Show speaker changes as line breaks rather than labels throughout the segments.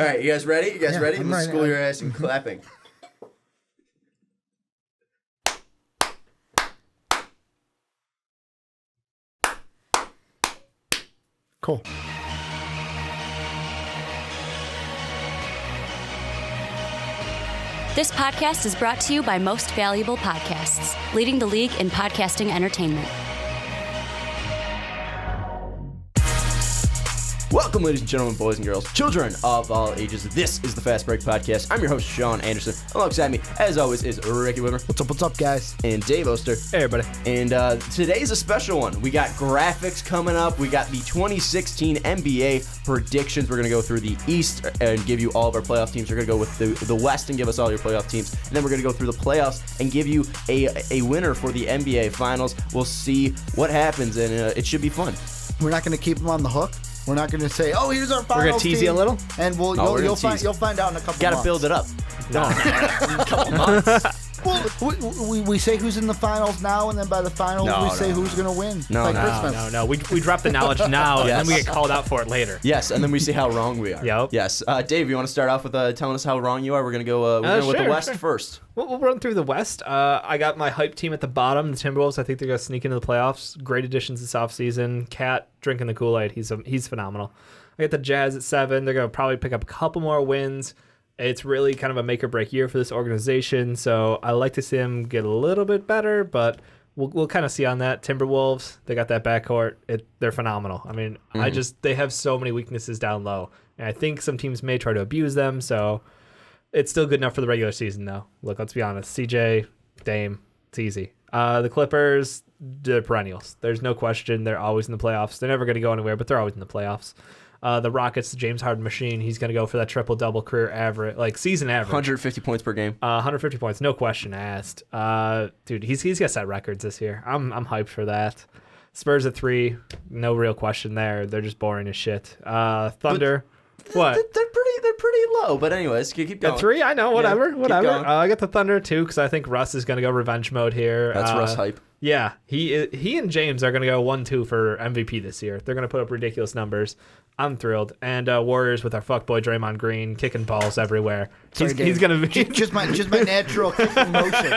right, you guys ready? You guys ready?
I'm
Let's
ready.
school your ass in clapping.
Cool.
This podcast is brought to you by Most Valuable Podcasts, leading the league in podcasting entertainment.
Welcome, ladies and gentlemen, boys and girls, children of all ages. This is the Fast Break Podcast. I'm your host, Sean Anderson. Alongside me, as always, is Ricky Widmer.
What's up, guys?
And Dave Oster.
Hey, everybody.
And today's a special one. We got graphics coming up. We got the 2016 NBA predictions. We're going to go through the East and give you all of our playoff teams. We're going to go with the West and give us all your playoff teams. And then we're going to go through the playoffs and give you a winner for the NBA Finals. We'll see what happens, and it should be fun.
We're not going to keep them on the hook. We're not going to say, "Oh, here's our finals
We're going to tease
team,"
you a little?
and
No,
you'll find out in a couple.
Got to
months.
build it up.
No.
A couple months.
Well, we say who's in the finals now, and then by the finals we say who's going to win.
No,
like
no,
Christmas.
No. We drop the knowledge now, and then we get called out for it later.
Yes, and then we see how wrong we are.
Yep.
Yes. Dave, you want to start off with telling us how wrong you are? We're going to go with the
Sure,
West
sure.
first.
We'll run through the West. I got my hype team at the bottom, the Timberwolves. I think they're going to sneak into the playoffs. Great additions this offseason. Cat drinking the Kool-Aid. He's phenomenal. I got the Jazz at 7. They're going to probably pick up a couple more wins. It's really kind of a make-or-break year for this organization, so I like to see them get a little bit better, but we'll kind of see on that. Timberwolves, they got that backcourt. They're phenomenal. I mean, they have so many weaknesses down low, and I think some teams may try to abuse them, so it's still good enough for the regular season, though. Look, let's be honest. CJ, Dame, it's easy. The Clippers, they're perennials. There's no question. They're always in the playoffs. They're never going to go anywhere, but they're always in the playoffs. The Rockets, the James Harden machine, he's going to go for that triple-double career average, like season average.
150 points per game.
150 points, no question asked. Dude, he's got set records this year. I'm hyped for that. Spurs at 3, no real question there. They're just boring as shit. Thunder, what?
They're pretty low, but anyways, keep going.
At 3, I know, whatever.
Keep going.
I got the Thunder at 2 because I think Russ is going to go revenge mode here.
That's Russ hype.
Yeah, he and James are going to go 1-2 for MVP this year. They're going to put up ridiculous numbers. I'm thrilled. And Warriors with our fuckboy Draymond Green kicking balls everywhere. He's going to be
just my natural kicking motion.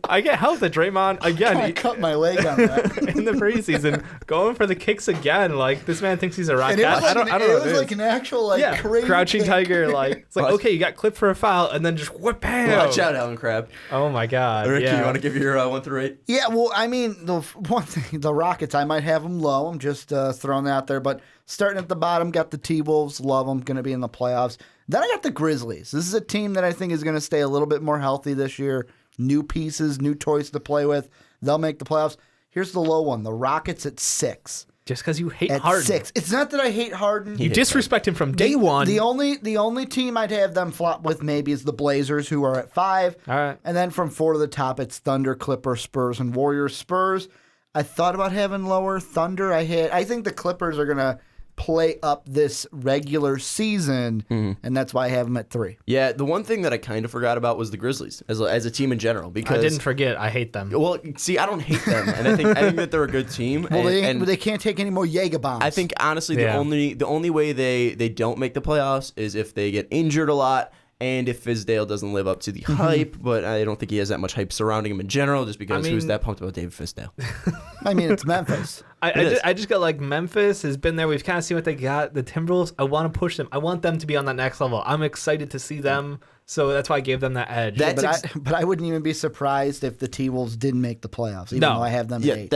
I can't help that Draymond again.
I cut my leg on that.
In the preseason, going for the kicks again. Like this man thinks he's a rock.
And it was,
I don't know.
it was like an actual crazy
crouching
kick.
tiger. Like it's like okay, you got clipped for a foul, and then just whip bam.
Watch out, Alan Crab.
Oh my God.
Ricky,
yeah.
you want to give your 1 through 8?
Yeah, well, I mean, the one thing, the Rockets, I might have them low. I'm just throwing that out there. But starting at the bottom, got the T-Wolves. Love them. Going to be in the playoffs. Then I got the Grizzlies. This is a team that I think is going to stay a little bit more healthy this year. New pieces, new toys to play with. They'll make the playoffs. Here's the low one. The Rockets at 6.
Just because you hate
At
Harden.
6. It's not that I hate Harden.
You disrespect him from day one.
The only team I'd have them flop with maybe is the Blazers, who are at 5.
All right.
And then from 4 to the top, it's Thunder, Clippers, Spurs, and Warriors. Spurs, I thought about having lower. Thunder, I think the Clippers are gonna play up this regular season, and that's why I have them at 3.
Yeah, the one thing that I kind of forgot about was the Grizzlies as a team in general. Because
I didn't forget. I hate them.
Well, see, I don't hate them, and I think that they're a good team.
Well,
and
they can't take any more Jaeger bombs.
I think honestly,
Yeah.
the only way they don't make the playoffs is if they get injured a lot. And if Fizdale doesn't live up to the hype, but I don't think he has that much hype surrounding him in general, just because who's that pumped about David Fizdale?
I mean, it's Memphis.
I just got like Memphis has been there. We've kind of seen what they got. The Timberwolves, I want to push them. I want them to be on that next level. I'm excited to see them. So that's why I gave them that edge.
But I wouldn't even be surprised if the T-Wolves didn't make the playoffs, even though I have them at 8.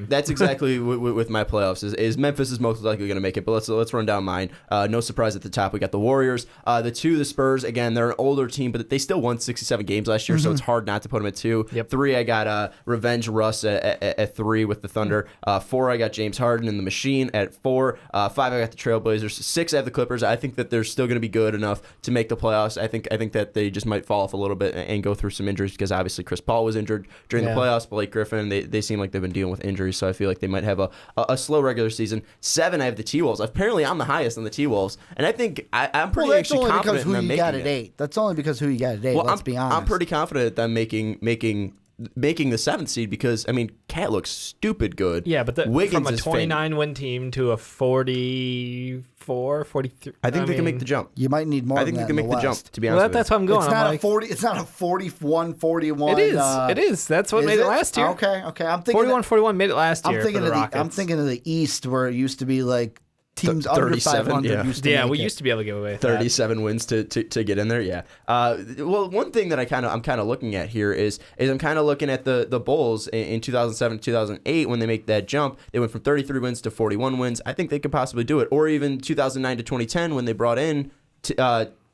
That's exactly with my playoffs. Is Memphis is most likely going to make it, but let's run down mine. No surprise at the top. We got the Warriors. The 2, the Spurs. Again, they're an older team, but they still won 67 games last year, so it's hard not to put them at 2.
Yep.
3, I got Revenge Russ at 3 with the Thunder. 4, I got James Harden and the Machine at 4. 5, I got the Trailblazers. 6, I have the Clippers. I think that they're still going to be good enough to make the playoffs. I think that they just might fall off a little bit and go through some injuries because obviously Chris Paul was injured during the playoffs. Blake Griffin, they seem like they've been dealing with injuries, so I feel like they might have a slow regular season. 7, I have the T-Wolves. Apparently, I'm the highest on the T-Wolves, and I think I'm pretty actually confident in them making it.
That's only because who you got at 8.
Well,
let's be honest.
I'm pretty confident at them making making the 7th seed because, I mean, Cat looks stupid good.
Yeah, but
Wiggins
from a
is
29-win team to a 44, 43.
I think they can make the jump.
You might need more.
I think they
than
can
that
make
in
the jump,
West.
to be honest with
That's what I'm going.
It's
I'm
not
like,
a 40. It's not a 41-41.
It is. It is. That's what
is
made it last year.
Okay. I'm thinking
41-41 made it last year.
I'm thinking
for the
of
Rockets.
I'm thinking of the East where it used to be like teams under
37,
500
yeah.
used to
Yeah,
make
we
it.
used to be able to give away
37 wins to get in there. Yeah. Well, one thing that I'm kind of looking at here is I'm kind of looking at the Bulls in 2007 2008 when they make that jump. They went from 33 wins to 41 wins. I think they could possibly do it. Or even 2009 to 2010 when they brought in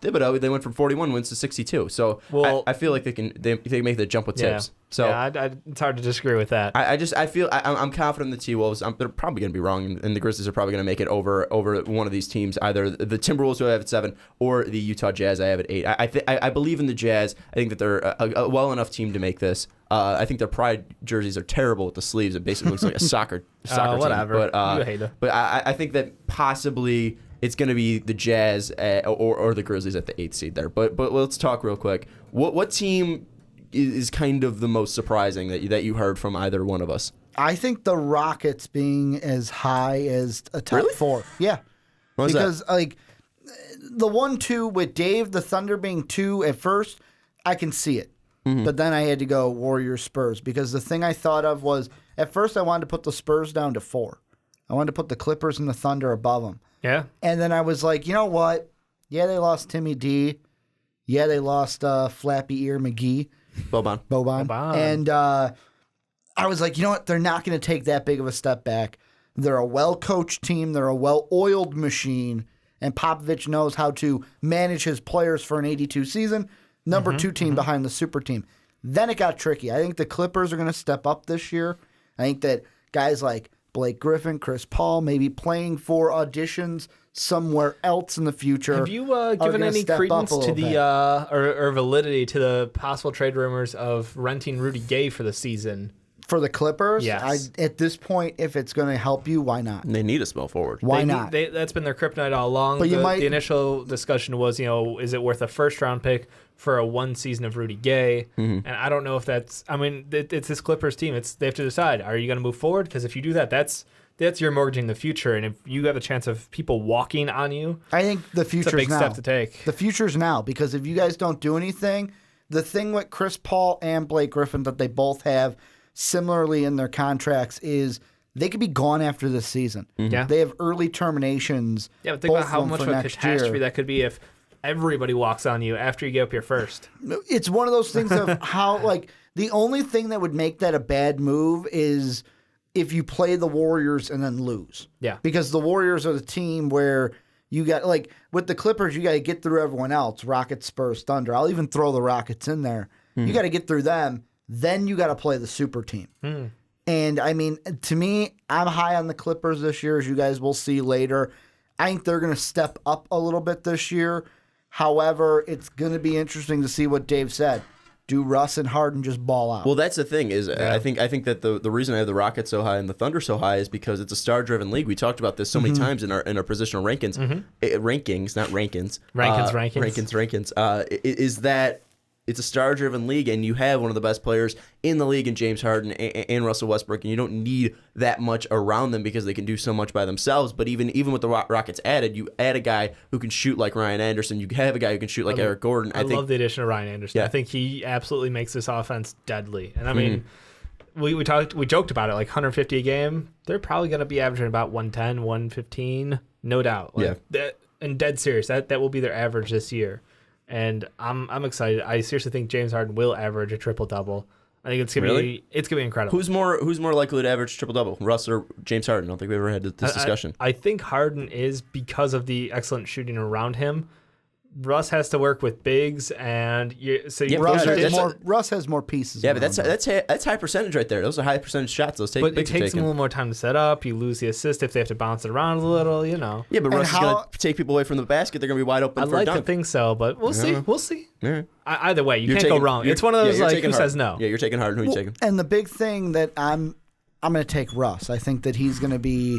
Thibodeau, they went from 41 wins to 62. So I feel like they can make the jump with Tibbs. So
it's hard to disagree with that.
I feel I'm confident in the T-Wolves. They're probably going to be wrong, and the Grizzlies are probably going to make it over one of these teams, either the Timberwolves, who I have at 7, or the Utah Jazz, I have at 8. I believe in the Jazz. I think that they're a well enough team to make this. I think their pride jerseys are terrible with the sleeves. It basically looks like a soccer team.
Whatever. You hate it.
But I think that possibly it's going to be the Jazz or the Grizzlies at the 8th seed there. But let's talk real quick. What team is kind of the most surprising that you heard from either one of us?
I think the Rockets being as high as a top 4. Yeah.
Why is
because like the 1-2 with Dave, the Thunder being 2 at first, I can see it.
Mm-hmm.
But then I had to go Warriors Spurs because the thing I thought of was at first I wanted to put the Spurs down to 4. I wanted to put the Clippers and the Thunder above them.
Yeah.
And then I was like, you know what? Yeah, they lost Timmy D. Yeah, they lost Flappy Ear McGee. Boban. And I was like, you know what? They're not going to take that big of a step back. They're a well-coached team. They're a well-oiled machine. And Popovich knows how to manage his players for an 82 season. Number 2 team behind the super team. Then it got tricky. I think the Clippers are going to step up this year. I think that guys like Blake Griffin, Chris Paul, maybe playing for auditions somewhere else in the future.
Have you given any credence to the or validity to the possible trade rumors of renting Rudy Gay for the season?
For the Clippers?
Yes.
At this point, if it's going to help you, why not?
They need a small forward.
Why not?
That's been their kryptonite all along.
But
the initial discussion was, is it worth a first-round pick for a 1 season of Rudy Gay?
Mm-hmm.
And I don't know if that's. I mean, it's this Clippers team. They have to decide: are you going to move forward? Because if you do that, that's your mortgaging the future. And if you have a chance of people walking on you,
I think the future's
it's a big
now.
step to take.
The future's now because if you guys don't do anything, the thing with Chris Paul and Blake Griffin that they both have similarly in their contracts is they could be gone after this season.
Yeah.
They have early terminations.
Yeah, but think
both
about how
them
much
for
of a
next
catastrophe
year.
that could be if everybody walks on you after you get up here first.
It's one of those things of how, like, the only thing that would make that a bad move is if you play the Warriors and then lose.
Yeah.
Because the Warriors are the team where you got, like, with the Clippers, you got to get through everyone else. Rockets, Spurs, Thunder. I'll even throw the Rockets in there. You got to get through them. Then you got to play the super team. And, I mean, to me, I'm high on the Clippers this year, as you guys will see later. I think they're going to step up a little bit this year. However, it's going to be interesting to see what Dave said. Do Russ and Harden just ball out?
Well, that's the thing is I think that the reason I have the Rockets so high and the Thunder so high is because it's a star-driven league. We talked about this so many times in our positional rankings, rankings, not rankings, rankings. Is that it's a star-driven league, and you have one of the best players in the league in James Harden and Russell Westbrook, and you don't need that much around them because they can do so much by themselves. But even with the Rockets added, you add a guy who can shoot like Ryan Anderson. You have a guy who can shoot like Eric Gordon.
I love the addition of Ryan Anderson.
Yeah.
I think he absolutely makes this offense deadly. And I mean, we joked about it, like 150 a game. They're probably going to be averaging about 110, 115, no doubt. And dead serious. That will be their average this year. And I'm excited. I seriously think James Harden will average a triple-double. I think it's gonna be incredible.
Who's more likely to average triple-double, Russ or James Harden? I don't think we ever had this discussion.
I think Harden is because of the excellent shooting around him. Russ has to work with bigs, and
Russ has more pieces.
Yeah, but that's high percentage right there. Those are high percentage shots. Those
but it takes them a little more time to set up. You lose the assist if they have to bounce it around a little.
Yeah, but Russ is going to take people away from the basket. They're going to be wide open.
I'd
for a
like
dunk.
to think so, but we'll see. We'll see.
Yeah.
Either way, you can't go wrong. It's one of those like who says no.
Yeah, you're taking Harden. Who are you taking?
And the big thing that I'm going to take Russ. I think that he's going to be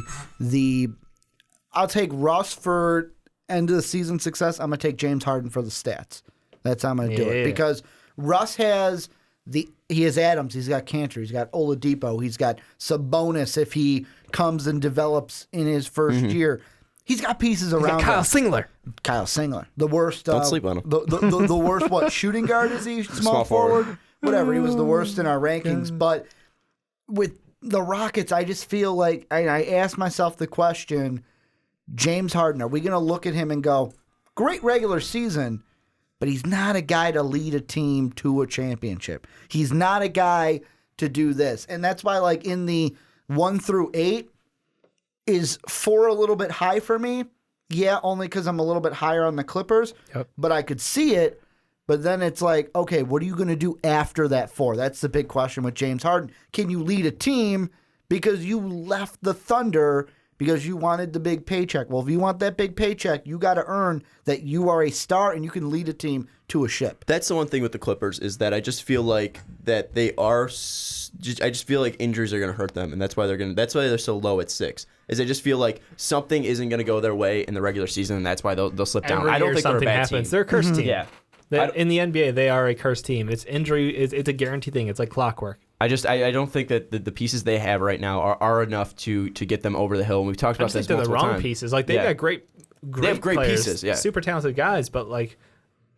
I'll take Russ for end of the season success. I'm going to take James Harden for the stats. That's how I'm going to do it. Because Russ has He has Adams, he's got Cantor, he's got Oladipo, he's got Sabonis if he comes and develops in his first year. He's got pieces around
Kyle
him.
Singler.
The worst.
Don't sleep on him.
The worst. What shooting guard is he? Small forward. Whatever. He was the worst in our rankings. But with the Rockets, I just feel like I asked myself the question: James Harden, are we going to look at him and go, great regular season, but he's not a guy to lead a team to a championship. He's not a guy to do this, and that's why, like in the 1 through 8. Is 4 a little bit high for me? Yeah, only because I'm a little bit higher on the Clippers.
Yep.
But I could see it. But then it's like, okay, what are you going to do after that 4? That's the big question with James Harden. Can you lead a team because you left the Thunder because you wanted the big paycheck? Well, if you want that big paycheck, you got to earn that you are a star and you can lead a team to a ship.
That's the one thing with the Clippers is that I just feel like that they are. I just feel like injuries are going to hurt them, and that's why they're so low at 6. Is I just feel like something isn't going to go their way in the regular season, and that's why they'll slip down.
Every
I don't
year
think they're a
something
bad
happens.
team.
They're a cursed team.
Yeah.
In the NBA, they are a cursed team. It's injury. It's a guaranteed thing. It's like clockwork.
I don't think that the pieces they have right now are enough to get them over the hill. And we've talked about this
they're the
multiple
wrong
times.
pieces. Like they've got great
They have great
players,
pieces, yeah.
super talented guys, but like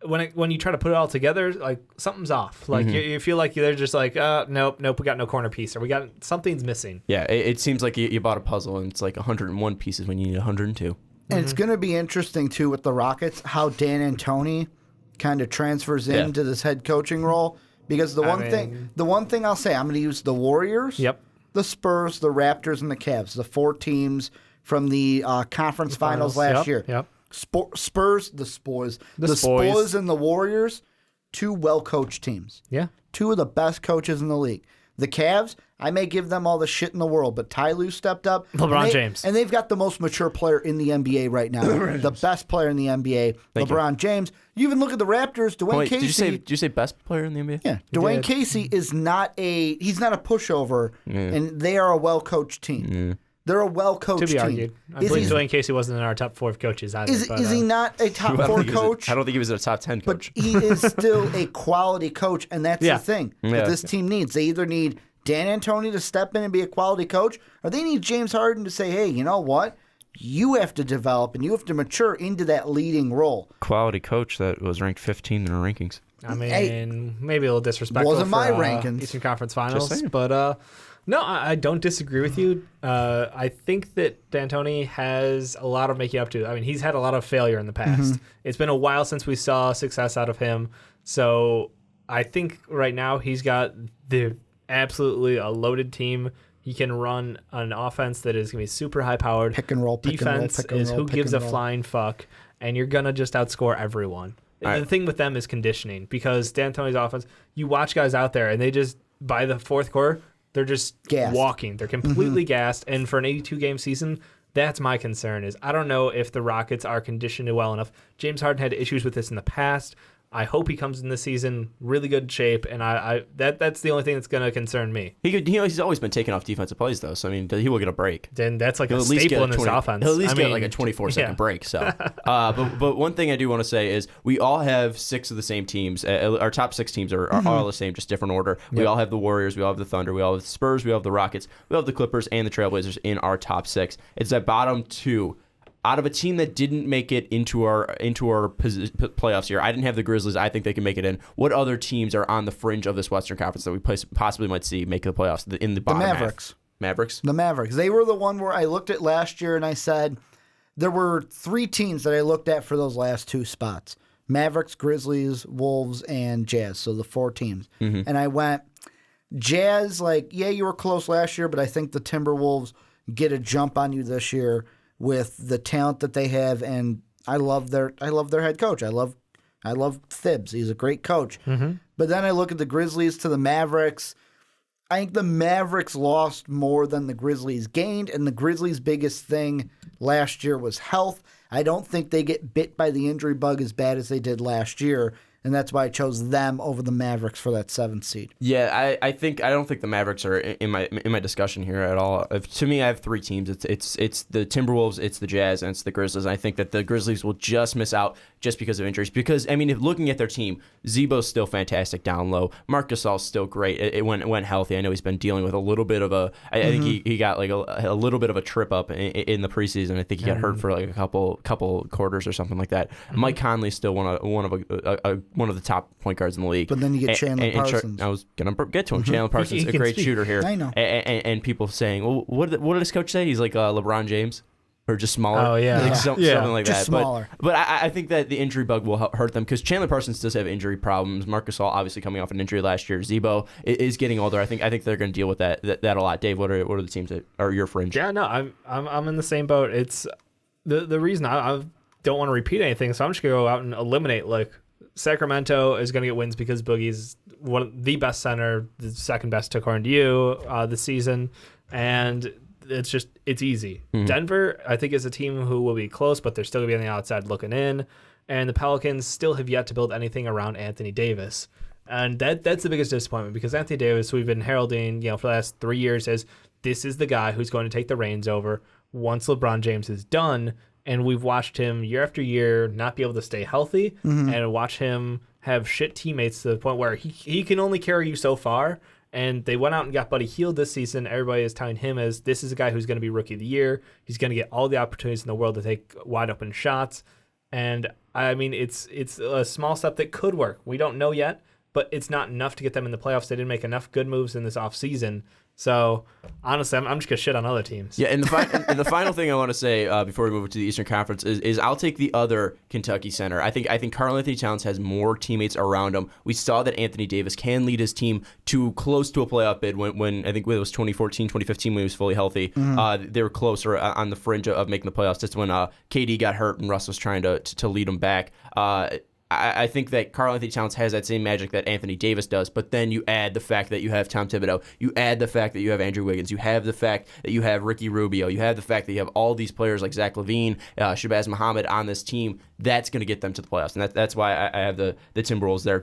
when you try to put it all together, like something's off. Like you feel like they're just like, nope, we got no corner piece, or we got something's missing.
Yeah, it seems like you bought a puzzle and it's like 101 pieces when you need 102.
And it's going to be interesting, too, with the Rockets, how Dan Antoni kind of transfers into this head coaching role. Because the one thing I'll say, I'm going to use the Warriors, the Spurs, the Raptors, and the Cavs, the 4 teams from the conference finals last year.
Yep.
Spurs, the Spurs and the Warriors, 2 well-coached teams.
Yeah.
2 of the best coaches in the league. The Cavs, I may give them all the shit in the world, but Ty Lue stepped up.
LeBron James.
And they've got the most mature player in the NBA right now. The best player in the NBA, LeBron James. You even look at the Raptors, Dwayne Casey.
Did you say best player in the NBA?
Yeah. Dwayne Casey is not a pushover, and they are a well-coached team. They're a well-coached team.
To be argued. I believe Dwayne Casey wasn't in our top 4 coaches either.
Is he not a top 4 coach?
I don't think he was a top 10 coach.
But he is still a quality coach, and that's the thing that this team needs. They either need Dan Antoni to step in and be a quality coach, or they need James Harden to say, hey, you know what? You have to develop and you have to mature into that leading role.
Quality coach that was ranked 15 in our rankings.
I mean, maybe a little disrespectful.
Wasn't my
for,
rankings.
Eastern Conference Finals, but no, I don't disagree with you. I think that D'Antoni has a lot of making up to. I mean, he's had a lot of failure in the past. It's been a while since we saw success out of him. So I think right now he's got absolutely a loaded team. He can run an offense that is going to be super high-powered.
Pick and roll,
Defense is who gives a flying fuck, and you're going to just outscore everyone. The thing with them is conditioning, because D'Antoni's offense, you watch guys out there, and they just, by the fourth quarter, they're just
gassed.
Walking. They're completely gassed, and for an 82-game season, that's my concern. Is I don't know if the Rockets are conditioned well enough. James Harden had issues with this in the past. I hope he comes in this season really good shape, and that's the only thing that's going to concern me.
He's always been taking off defensive plays, though, so I mean, he will get a break.
Then that's like a staple in this offense.
He'll at least get like a 24-second break. So, but one thing I do want to say is we all have 6 of the same teams. Our top 6 teams are all the same, just different order. Yep. We all have the Warriors, we all have the Thunder, we all have the Spurs, we all have the Rockets, we all have the Clippers and the Trailblazers in our top 6. It's that bottom 2. Out of a team that didn't make it into our playoffs here, I didn't have the Grizzlies. I think they can make it in. What other teams are on the fringe of this Western Conference that we possibly might see make the playoffs in the bottom
Mavericks.
half? Mavericks?
The Mavericks. They were the one where I looked at last year and I said there were 3 teams that I looked at for those last 2 spots. Mavericks, Grizzlies, Wolves, and Jazz. So the 4 teams. And I went, Jazz, you were close last year, but I think the Timberwolves get a jump on you this year with the talent that they have, and I love their head coach. I love Thibs. He's a great coach. But then I look at the Grizzlies to the Mavericks. I think the Mavericks lost more than the Grizzlies gained, and the Grizzlies' biggest thing last year was health. I don't think they get bit by the injury bug as bad as they did last year. And that's why I chose them over the Mavericks for that 7th seed.
Yeah, I don't think the Mavericks are in my discussion here at all. To me, I have 3 teams. It's the Timberwolves, it's the Jazz, and it's the Grizzlies. And I think that the Grizzlies will just miss out just because of injuries. Because, I mean, if looking at their team, Zebo's still fantastic down low. Marc Gasol's still great. It went healthy. I know he's been dealing with a little bit of a, I think he got like a little bit of a trip up in the preseason. I think he got hurt for like a couple quarters or something like that. Mike Conley's still one of the top point guards in the league.
But then you get Chandler Parsons.
I was gonna get to him. Chandler Parsons, a great shooter here.
I know.
And people saying, well, what did his coach say? He's like LeBron James. Or just smaller.
Oh, yeah.
Like something like
just
that.
Smaller.
But I think that the injury bug will hurt them because Chandler Parsons does have injury problems. Marc Gasol obviously coming off an injury last year. Zebo is getting older. I think they're going to deal with that a lot. Dave, what are the teams that are your fringe?
Yeah, no, I'm in the same boat. It's the reason I don't want to repeat anything, so I'm just going to go out and eliminate. Like, Sacramento is going to get wins because Boogie's the best center, the second best according to you this season, and it's easy. Denver, I think, is a team who will be close, but they're still going to be on the outside looking in. And the Pelicans still have yet to build anything around Anthony Davis. And that's the biggest disappointment because Anthony Davis, we've been heralding, for the last 3 years as this is the guy who's going to take the reins over once LeBron James is done. And we've watched him year after year not be able to stay healthy and watch him have shit teammates to the point where he can only carry you so far. And they went out and got Buddy Hield this season. Everybody is touting him as this is a guy who's going to be Rookie of the Year. He's going to get all the opportunities in the world to take wide open shots. And I mean, it's a small step that could work. We don't know yet, but it's not enough to get them in the playoffs. They didn't make enough good moves in this offseason. So honestly, I'm just gonna shit on other teams.
Yeah, and the final thing I want to say before we move to the Eastern Conference is I'll take the other Kentucky center. I think Karl-Anthony Towns has more teammates around him. We saw that Anthony Davis can lead his team to close to a playoff bid when I think it was 2014, 2015 when he was fully healthy. They were closer on the fringe of making the playoffs. That's when KD got hurt and Russ was trying to lead him back. I think that Karl-Anthony Towns has that same magic that Anthony Davis does, but then you add the fact that you have Tom Thibodeau, you add the fact that you have Andrew Wiggins, you have the fact that you have Ricky Rubio, you have the fact that you have all these players like Zach LaVine, Shabazz Muhammad on this team. That's going to get them to the playoffs, and that's why I have the Timberwolves there.